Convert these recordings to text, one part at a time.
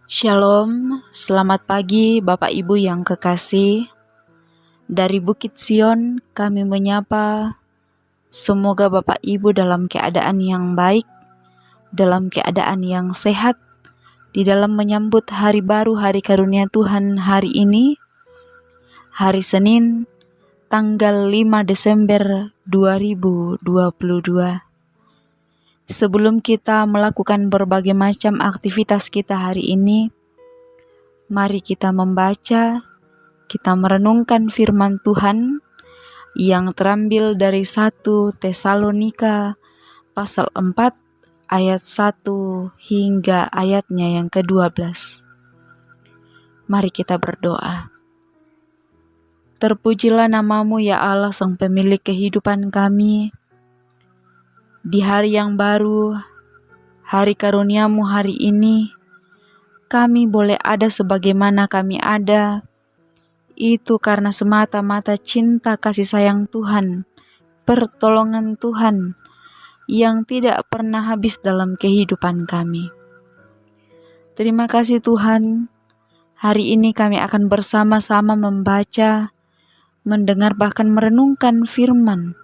Shalom, selamat pagi Bapak Ibu yang kekasih. Dari Bukit Sion kami menyapa, semoga Bapak Ibu dalam keadaan yang baik, dalam keadaan yang sehat, di dalam menyambut hari baru, hari karunia Tuhan hari ini, hari Senin, tanggal 5 Desember 2022. Sebelum kita melakukan berbagai macam aktivitas kita hari ini, mari kita membaca, kita merenungkan firman Tuhan yang terambil dari 1 Tesalonika pasal 4 ayat 1 hingga ayatnya yang ke-12. Mari kita berdoa. Terpujilah namamu ya Allah, Sang Pemilik kehidupan kami. Di hari yang baru, hari karuniamu hari ini, kami boleh ada sebagaimana kami ada. Itu karena semata-mata cinta kasih sayang Tuhan, pertolongan Tuhan yang tidak pernah habis dalam kehidupan kami. Terima kasih Tuhan, hari ini kami akan bersama-sama membaca, mendengar bahkan merenungkan firman.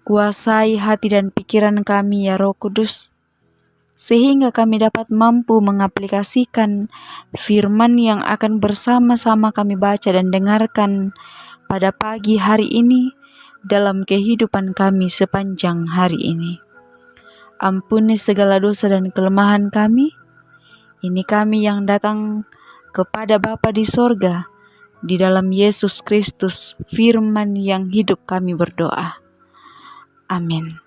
Kuasai hati dan pikiran kami ya Roh Kudus, sehingga kami dapat mampu mengaplikasikan firman yang akan bersama-sama kami baca dan dengarkan pada pagi hari ini dalam kehidupan kami sepanjang hari ini. Ampuni segala dosa dan kelemahan kami. Ini kami yang datang kepada Bapa di sorga, di dalam Yesus Kristus, firman yang hidup kami berdoa. Amin.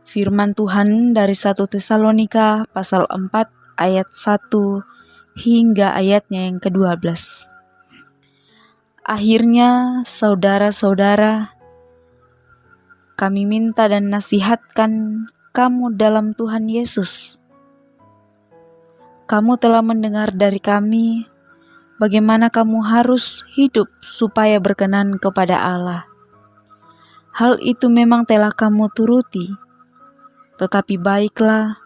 Firman Tuhan dari 1 Tesalonika pasal 4 ayat 1 hingga ayatnya yang ke-12. Akhirnya saudara-saudara, kami minta dan nasihatkan kamu dalam Tuhan Yesus. Kamu telah mendengar dari kami bagaimana kamu harus hidup supaya berkenan kepada Allah. Hal itu memang telah kamu turuti, tetapi baiklah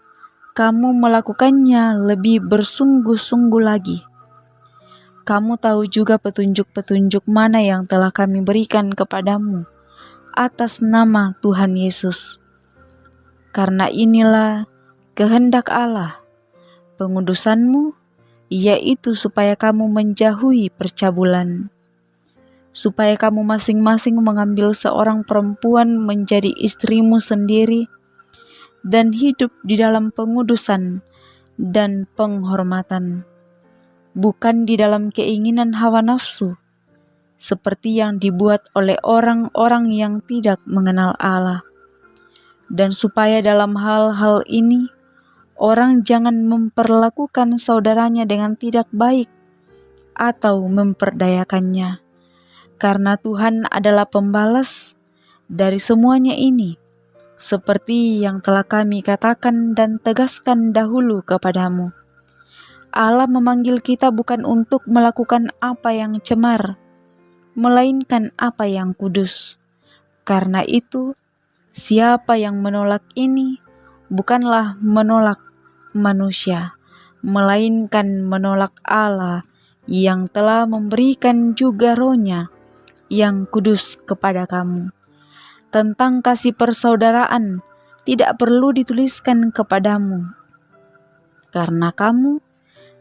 kamu melakukannya lebih bersungguh-sungguh lagi. Kamu tahu juga petunjuk-petunjuk mana yang telah kami berikan kepadamu atas nama Tuhan Yesus. Karena inilah kehendak Allah, pengudusanmu, yaitu supaya kamu menjauhi percabulan, supaya kamu masing-masing mengambil seorang perempuan menjadi istrimu sendiri, dan hidup di dalam pengudusan dan penghormatan, bukan di dalam keinginan hawa nafsu, seperti yang dibuat oleh orang-orang yang tidak mengenal Allah. Dan supaya dalam hal-hal ini, orang jangan memperlakukan saudaranya dengan tidak baik atau memperdayakannya, karena Tuhan adalah pembalas dari semuanya ini, seperti yang telah kami katakan dan tegaskan dahulu kepadamu. Allah memanggil kita bukan untuk melakukan apa yang cemar, melainkan apa yang kudus. Karena itu, siapa yang menolak ini bukanlah menolak manusia, melainkan menolak Allah yang telah memberikan juga Roh-Nya yang kudus kepada kamu. Tentang kasih persaudaraan tidak perlu dituliskan kepadamu, karena kamu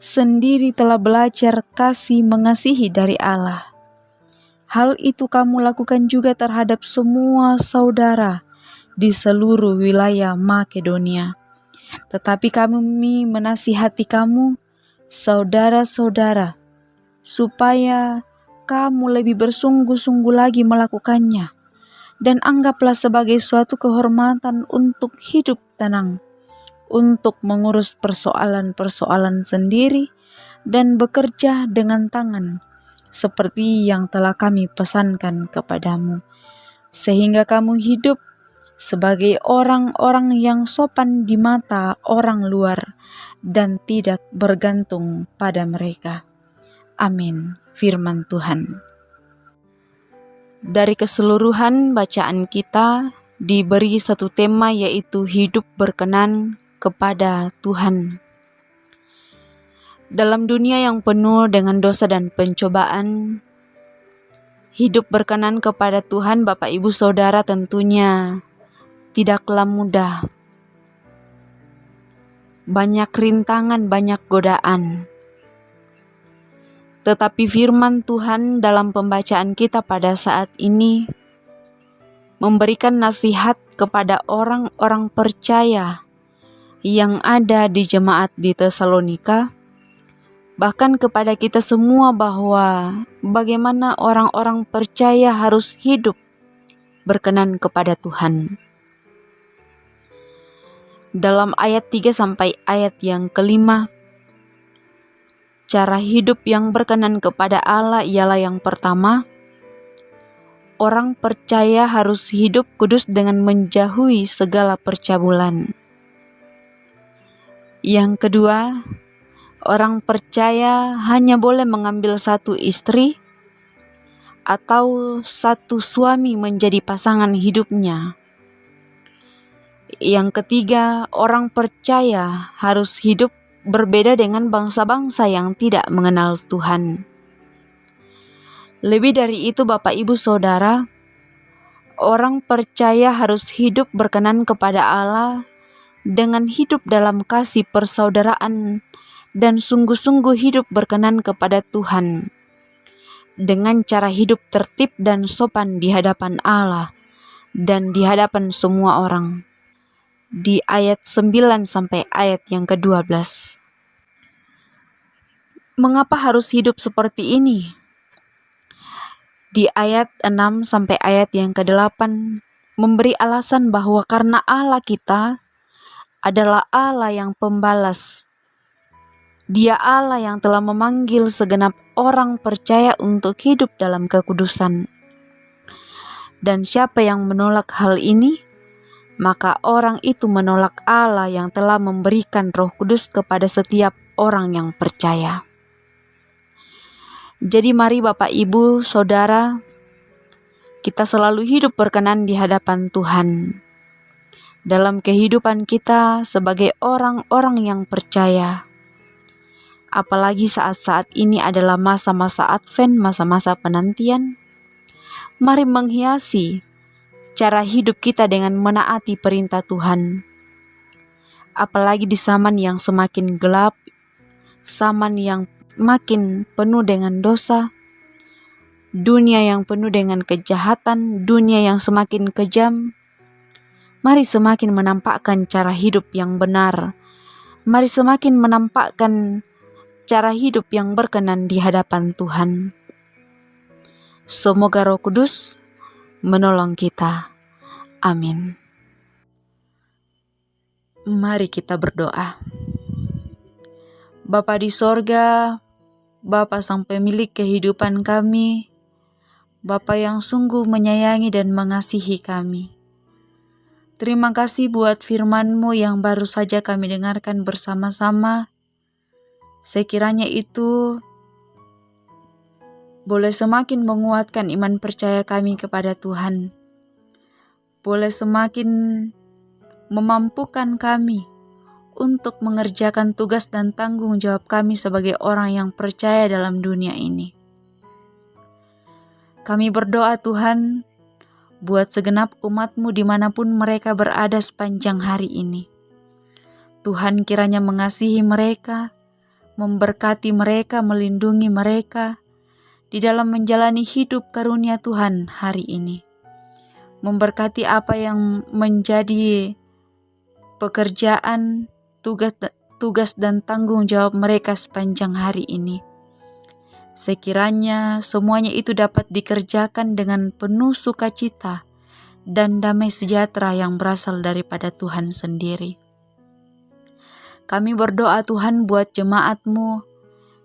sendiri telah belajar kasih mengasihi dari Allah. Hal itu kamu lakukan juga terhadap semua saudara di seluruh wilayah Makedonia. Tetapi kami menasihati kamu, saudara-saudara, supaya kamu lebih bersungguh-sungguh lagi melakukannya, dan anggaplah sebagai suatu kehormatan untuk hidup tenang, untuk mengurus persoalan-persoalan sendiri, dan bekerja dengan tangan, seperti yang telah kami pesankan kepadamu, sehingga kamu hidup sebagai orang-orang yang sopan di mata orang luar, dan tidak bergantung pada mereka. Amin. Firman Tuhan. Dari keseluruhan bacaan kita diberi satu tema, yaitu hidup berkenan kepada Tuhan. Dalam dunia yang penuh dengan dosa dan pencobaan, hidup berkenan kepada Tuhan Bapak Ibu Saudara tentunya tidaklah mudah. Banyak rintangan, banyak godaan. Tetapi firman Tuhan dalam pembacaan kita pada saat ini memberikan nasihat kepada orang-orang percaya yang ada di jemaat di Tesalonika, bahkan kepada kita semua, bahwa bagaimana orang-orang percaya harus hidup berkenan kepada Tuhan. Dalam ayat 3 sampai ayat yang ke-5, cara hidup yang berkenan kepada Allah ialah yang pertama, orang percaya harus hidup kudus dengan menjauhi segala percabulan. Yang kedua, orang percaya hanya boleh mengambil satu istri atau satu suami menjadi pasangan hidupnya. Yang ketiga, orang percaya harus hidup berbeda dengan bangsa-bangsa yang tidak mengenal Tuhan. Lebih dari itu, Bapak Ibu Saudara, orang percaya harus hidup berkenan kepada Allah dengan hidup dalam kasih persaudaraan dan sungguh-sungguh hidup berkenan kepada Tuhan dengan cara hidup tertib dan sopan di hadapan Allah dan di hadapan semua orang. Di ayat 9 sampai ayat yang ke-12. Mengapa harus hidup seperti ini? Di ayat 6 sampai ayat yang ke-8 memberi alasan bahwa karena Allah kita adalah Allah yang pembalas. Dia Allah yang telah memanggil segenap orang percaya untuk hidup dalam kekudusan. Dan siapa yang menolak hal ini, maka orang itu menolak Allah yang telah memberikan Roh Kudus kepada setiap orang yang percaya. Jadi mari Bapak Ibu Saudara, kita selalu hidup berkenan di hadapan Tuhan dalam kehidupan kita sebagai orang-orang yang percaya. Apalagi saat-saat ini adalah masa-masa Advent, masa-masa penantian. Mari menghiasi cara hidup kita dengan menaati perintah Tuhan. Apalagi di zaman yang semakin gelap, zaman yang makin penuh dengan dosa, dunia yang penuh dengan kejahatan, dunia yang semakin kejam. Mari semakin menampakkan cara hidup yang benar. Mari semakin menampakkan cara hidup yang berkenan di hadapan Tuhan. Semoga Roh Kudus menolong kita. Amin. Mari kita berdoa. Bapa di sorga, Bapa sang pemilik kehidupan kami, Bapa yang sungguh menyayangi dan mengasihi kami. Terima kasih buat firman-Mu yang baru saja kami dengarkan bersama-sama. Sekiranya itu boleh semakin menguatkan iman percaya kami kepada Tuhan. Boleh semakin memampukan kami untuk mengerjakan tugas dan tanggung jawab kami sebagai orang yang percaya dalam dunia ini. Kami berdoa Tuhan, buat segenap umat-Mu dimanapun mereka berada sepanjang hari ini. Tuhan kiranya mengasihi mereka, memberkati mereka, melindungi mereka di dalam menjalani hidup karunia Tuhan hari ini. Memberkati apa yang menjadi pekerjaan, tugas dan tanggung jawab mereka sepanjang hari ini. Sekiranya semuanya itu dapat dikerjakan dengan penuh sukacita dan damai sejahtera yang berasal daripada Tuhan sendiri. Kami berdoa Tuhan buat jemaat-Mu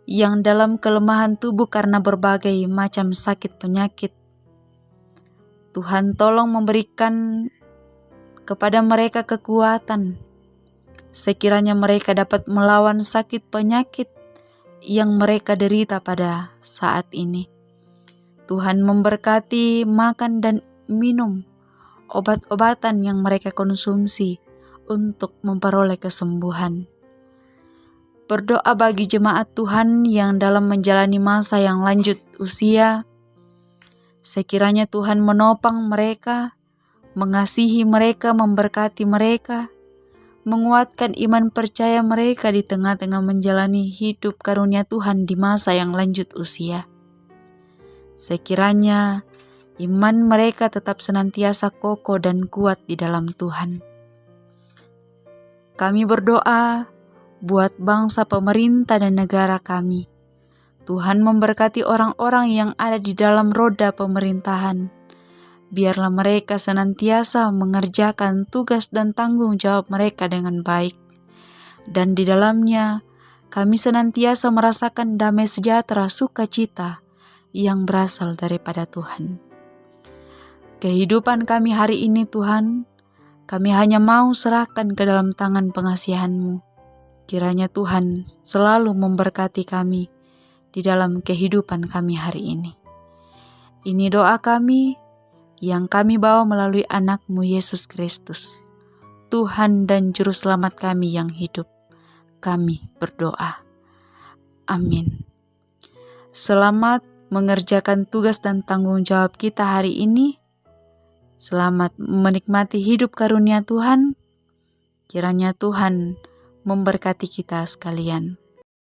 yang dalam kelemahan tubuh karena berbagai macam sakit penyakit. Tuhan tolong memberikan kepada mereka kekuatan, sekiranya mereka dapat melawan sakit penyakit yang mereka derita pada saat ini. Tuhan memberkati makan dan minum, obat-obatan yang mereka konsumsi untuk memperoleh kesembuhan. Berdoa bagi jemaat Tuhan yang dalam menjalani masa yang lanjut usia. Sekiranya Tuhan menopang mereka, mengasihi mereka, memberkati mereka, menguatkan iman percaya mereka di tengah-tengah menjalani hidup karunia Tuhan di masa yang lanjut usia. Sekiranya iman mereka tetap senantiasa kokoh dan kuat di dalam Tuhan. Kami berdoa buat bangsa, pemerintah, dan negara kami. Tuhan memberkati orang-orang yang ada di dalam roda pemerintahan. Biarlah mereka senantiasa mengerjakan tugas dan tanggung jawab mereka dengan baik. Dan di dalamnya, kami senantiasa merasakan damai sejahtera sukacita yang berasal daripada Tuhan. Kehidupan kami hari ini Tuhan, kami hanya mau serahkan ke dalam tangan pengasihan-Mu. Kiranya Tuhan selalu memberkati kami di dalam kehidupan kami hari ini. Ini doa kami yang kami bawa melalui anak-Mu Yesus Kristus, Tuhan dan Juru Selamat kami yang hidup. Kami berdoa. Amin. Selamat mengerjakan tugas dan tanggung jawab kita hari ini. Selamat menikmati hidup karunia Tuhan. Kiranya Tuhan memberkati kita sekalian.